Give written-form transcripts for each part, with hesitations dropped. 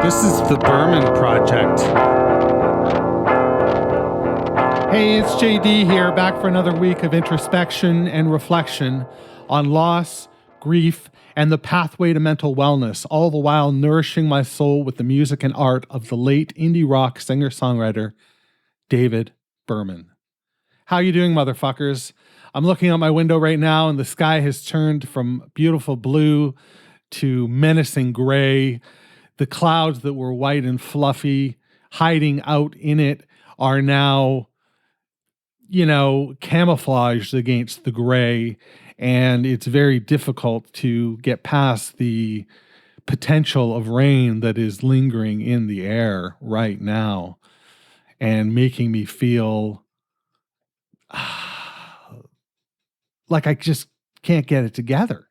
This is the Berman Project. Hey, it's JD here, back for another week of introspection and reflection on loss, grief, and the pathway to mental wellness, all the while nourishing my soul with the music and art of the late indie rock singer-songwriter David Berman. How you doing, motherfuckers? I'm looking out my window right now, and the sky has turned from beautiful blue to menacing gray. The clouds that were white and fluffy, hiding out in it, are now, camouflaged against the gray. And it's very difficult to get past the potential of rain that is lingering in the air right now and making me feel like I just can't get it together,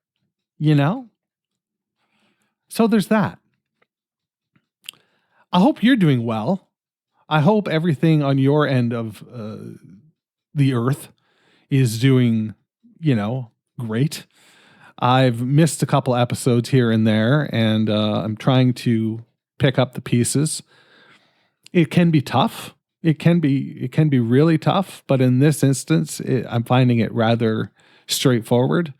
So there's that. I hope you're doing well. I hope everything on your end of the earth is doing, great. I've missed a couple episodes here and there, and I'm trying to pick up the pieces. It can be tough. It can be really tough, but in this instance, I'm finding it rather straightforward.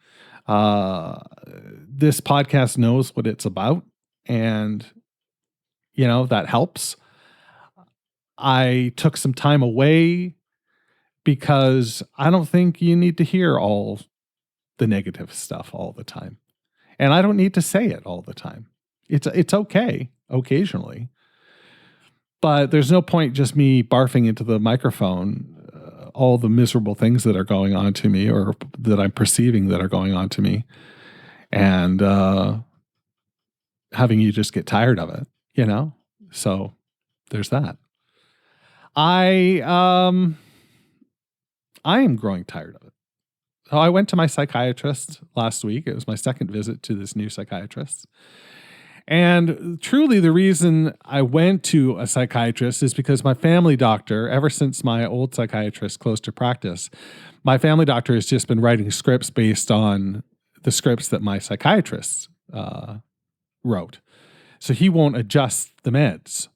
This podcast knows what it's about, and that helps. I took some time away because I don't think you need to hear all the negative stuff all the time. And I don't need to say it all the time. It's okay occasionally. But there's no point just me barfing into the microphone all the miserable things that are going on to me or that I'm perceiving that are going on to me, and having you just get tired of it, So there's that. I am growing tired of it. So I went to my psychiatrist last week. It was my second visit to this new psychiatrist. And truly the reason I went to a psychiatrist is because my family doctor, ever since my old psychiatrist closed to practice, my family doctor has just been writing scripts based on the scripts that my psychiatrist wrote. So he won't adjust the meds.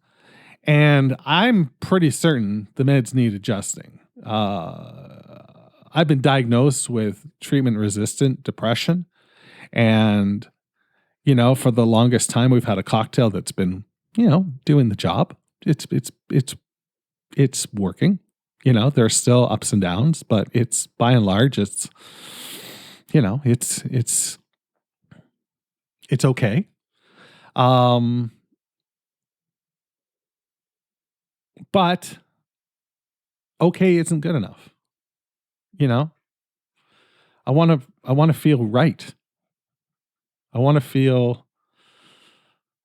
And I'm pretty certain the meds need adjusting. I've been diagnosed with treatment-resistant depression, and for the longest time, we've had a cocktail that's been, doing the job. It's working. There's still ups and downs, but it's by and large, it's okay. But okay isn't good enough. I want to feel right. I want to feel,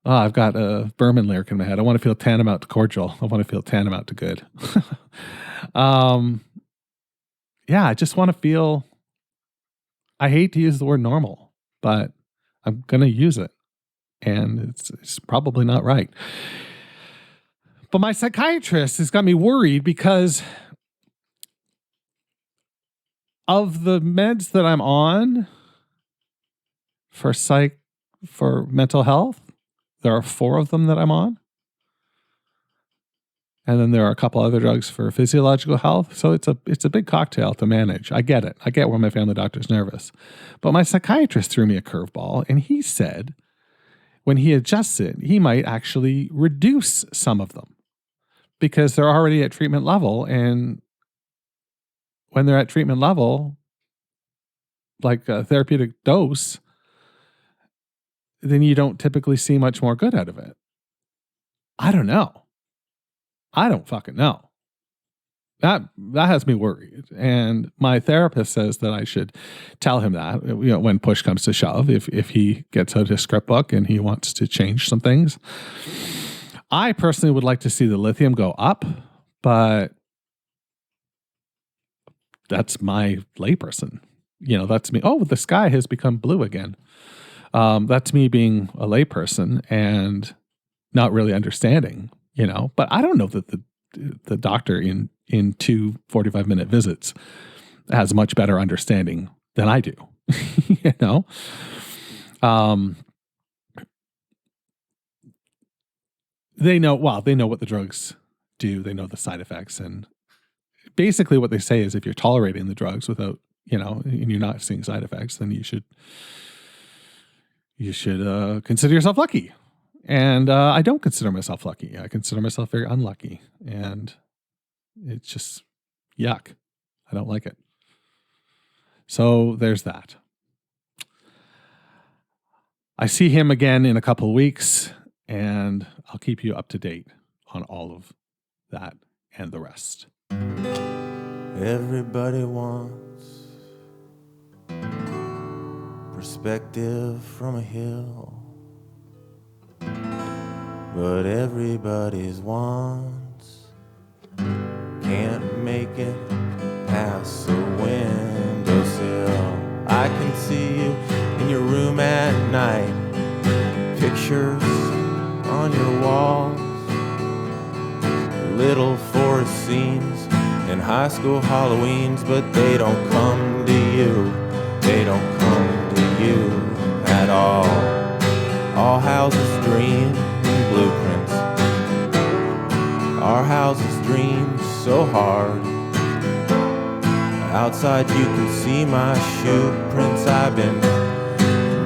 I've got a Berman lyric in my head. I want to feel tantamount to cordial. I want to feel tantamount to good. I just want to feel, I hate to use the word normal, but I'm going to use it. And it's probably not right. But my psychiatrist has got me worried because of the meds that I'm on for mental health. There are 4 of them that I'm on. And then there are a couple other drugs for physiological health. So it's a big cocktail to manage. I get it. I get where my family doctor's nervous. But my psychiatrist threw me a curveball, and he said when he adjusts it, he might actually reduce some of them because they're already at treatment level. And when they're at treatment level, like a therapeutic dose, then you don't typically see much more good out of it. I don't know. I don't fucking know. That has me worried. And my therapist says that I should tell him that, when push comes to shove, if he gets out his script book and he wants to change some things. I personally would like to see the lithium go up, but that's my layperson. That's me. Oh, the sky has become blue again. That's me being a layperson and not really understanding, but I don't know that the doctor in 2 45-minute visits has much better understanding than I do, they know what the drugs do. They know the side effects. And basically what they say is if you're tolerating the drugs without, and you're not seeing side effects, then you should consider yourself lucky. And I don't consider myself lucky. I consider myself very unlucky. And it's just yuck. I don't like it. So there's that. I see him again in a couple of weeks, and I'll keep you up to date on all of that and the rest. Everybody wants perspective from a hill, but everybody's wants can't make it past the windowsill. I can see you in your room at night, pictures on your walls, little forest scenes and high school Halloweens, but they don't come to you. They don't come to you at all. All houses dream blueprints. Our houses dream so hard. Outside you can see my shoe prints. I've been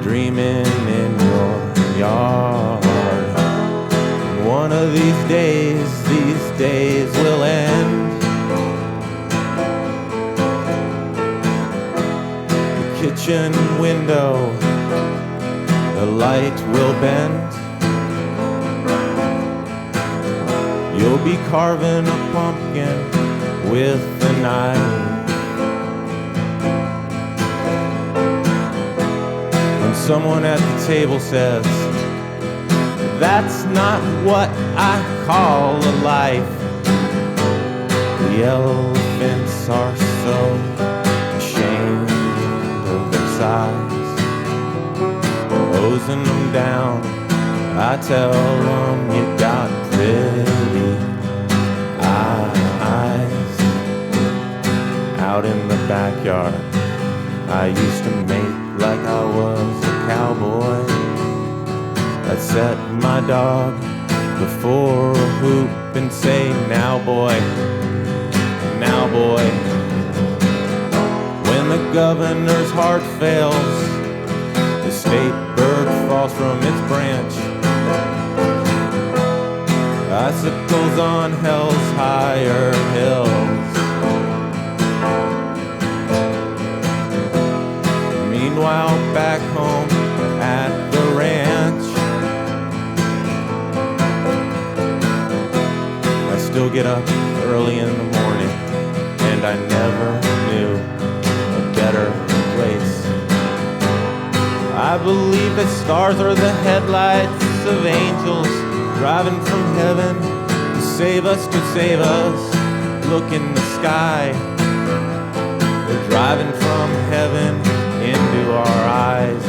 dreaming in your yard. One of these days will end. The kitchen window, the light will bend. You'll be carving a pumpkin with a knife. When someone at the table says, "That's not what I call a life," the elephants are so ashamed of their size. Closing them down, I tell them you got pretty eyes. Out in the backyard, I used to make like I was a cowboy. I'd set my dog before a hoop and say, "Now boy, now boy." When the governor's heart fails, the state bird falls from its branch. Icicles on hell's higher hills. Meanwhile, back home at the ranch, I still get up early in the morning, and I never knew a better place. I believe that stars are the headlights of angels driving from heaven to save us, to save us. Look in the sky, they're driving from heaven into our eyes.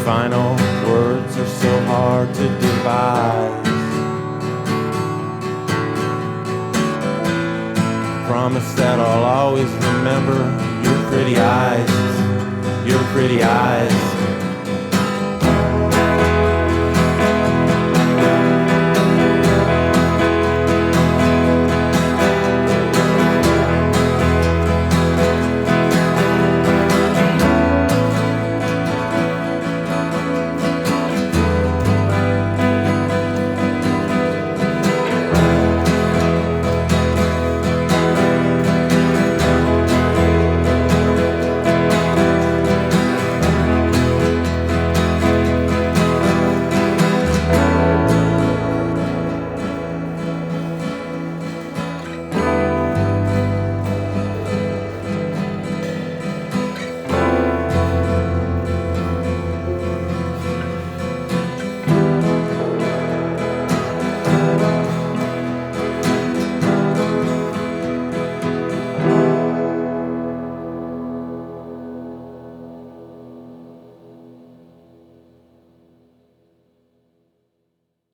Final words are so hard to devise. Promise that I'll always remember your pretty eyes, your pretty eyes.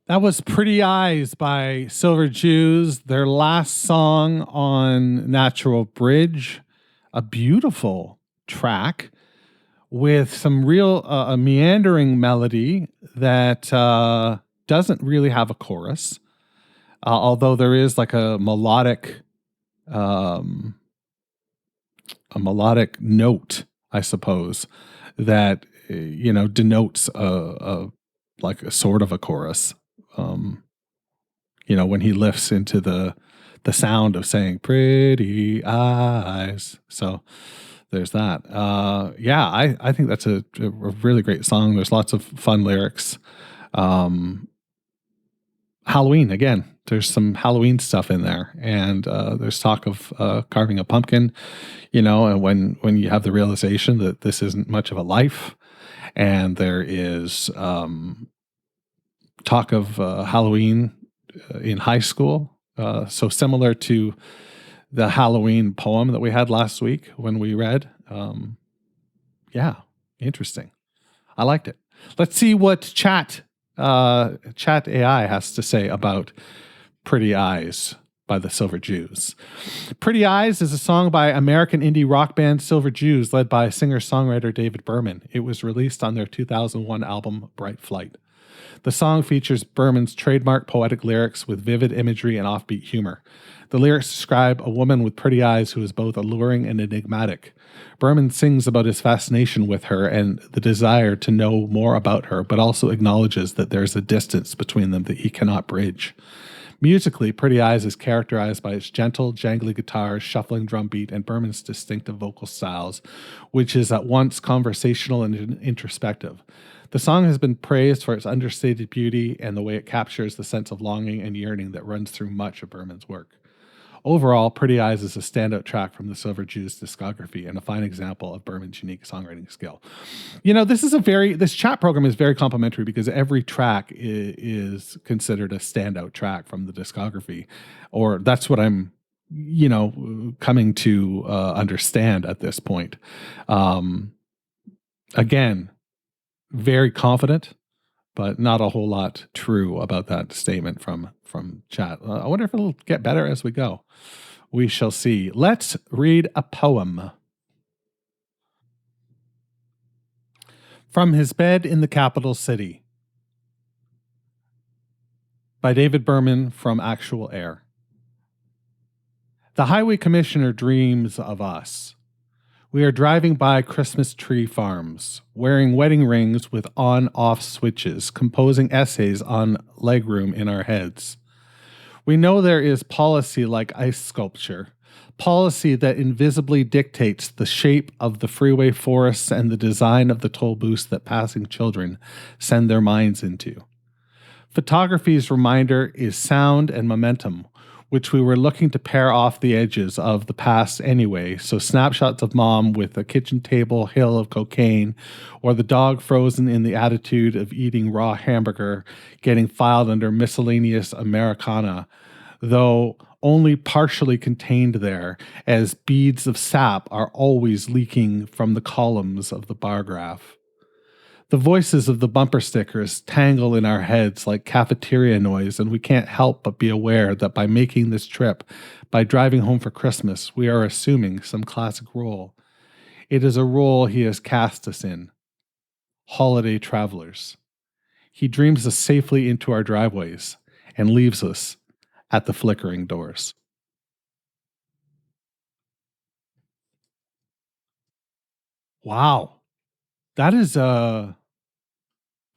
That was Pretty Eyes by Silver Jews, their last song on Natural Bridge. A beautiful track with some real a meandering melody that doesn't really have a chorus, although there is like a melodic note, I suppose, that denotes a like a sort of a chorus. When he lifts into the sound of saying "pretty eyes." So there's that. I think that's a really great song. There's lots of fun lyrics. Halloween again. There's some Halloween stuff in there, and there's talk of carving a pumpkin. And when you have the realization that this isn't much of a life, and there is talk of Halloween in high school. So similar to the Halloween poem that we had last week when we read. Interesting. I liked it. Let's see what Chat AI has to say about Pretty Eyes by the Silver Jews. Pretty Eyes is a song by American indie rock band Silver Jews, led by singer-songwriter David Berman. It was released on their 2001 album Bright Flight. The song features Berman's trademark poetic lyrics with vivid imagery and offbeat humor. The lyrics describe a woman with pretty eyes who is both alluring and enigmatic. Berman sings about his fascination with her and the desire to know more about her, but also acknowledges that there is a distance between them that he cannot bridge. Musically, Pretty Eyes is characterized by its gentle, jangly guitars, shuffling drum beat, and Berman's distinctive vocal styles, which is at once conversational and introspective. The song has been praised for its understated beauty and the way it captures the sense of longing and yearning that runs through much of Berman's work. Overall, Pretty Eyes is a standout track from the Silver Jews discography and a fine example of Berman's unique songwriting skill. This chat program is very complimentary because every track is considered a standout track from the discography, or that's what I'm, coming to understand at this point. Again, very confident, but not a whole lot true about that statement from chat. I wonder if it'll get better as we go. We shall see. Let's read a poem. From His Bed in the Capital City by David Berman from Actual Air. The highway commissioner dreams of us. We are driving by Christmas tree farms, wearing wedding rings with on-off switches, composing essays on legroom in our heads. We know there is policy like ice sculpture, policy that invisibly dictates the shape of the freeway forests and the design of the toll booths that passing children send their minds into. Photography's reminder is sound and momentum, which we were looking to pare off the edges of the past anyway, so snapshots of mom with a kitchen table hill of cocaine, or the dog frozen in the attitude of eating raw hamburger, getting filed under miscellaneous Americana, though only partially contained there, as beads of sap are always leaking from the columns of the bar graph. The voices of the bumper stickers tangle in our heads like cafeteria noise, and we can't help but be aware that by making this trip, by driving home for Christmas, we are assuming some classic role. It is a role he has cast us in. Holiday travelers. He dreams us safely into our driveways and leaves us at the flickering doors. Wow. That is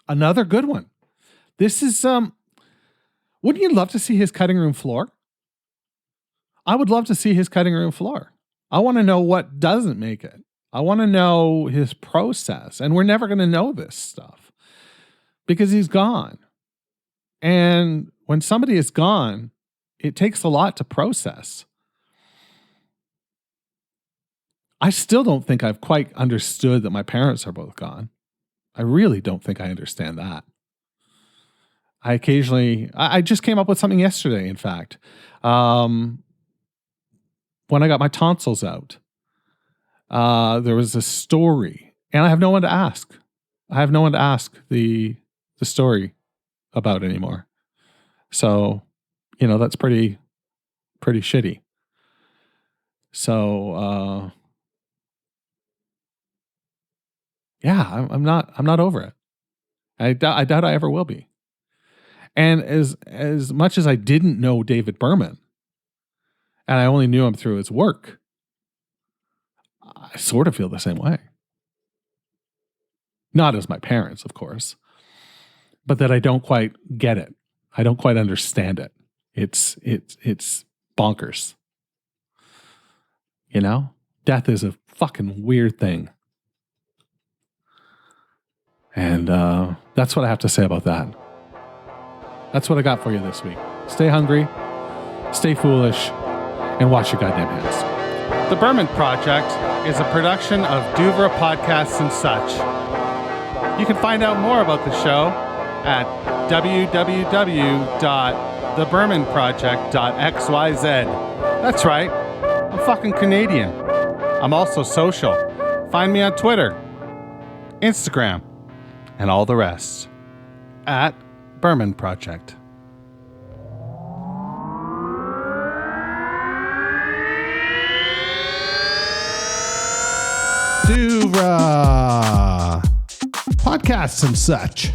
another good one. This is wouldn't you love to see his cutting room floor? I would love to see his cutting room floor. I want to know what doesn't make it. I want to know his process, and we're never going to know this stuff because he's gone. And when somebody is gone, it takes a lot to process. I still don't think I've quite understood that my parents are both gone. I really don't think I understand that. I just came up with something yesterday, in fact. When I got my tonsils out, there was a story, and I have no one to ask. I have no one to ask the story about anymore. So, that's pretty shitty. So, I'm not over it. I doubt I ever will be. And as much as I didn't know David Berman, and I only knew him through his work, I sort of feel the same way. Not as my parents, of course, but that I don't quite get it. I don't quite understand it. It's bonkers. You know? Death is a fucking weird thing. And that's what I have to say about that. That's what I got for you this week. Stay hungry, stay foolish, and wash your goddamn hands. The Berman Project is a production of Douvra Podcasts and Such. You can find out more about the show at www.thebermanproject.xyz. That's right, I'm fucking Canadian. I'm also social. Find me on Twitter, Instagram, and all the rest at Berman Project. Douvra Podcasts and Such.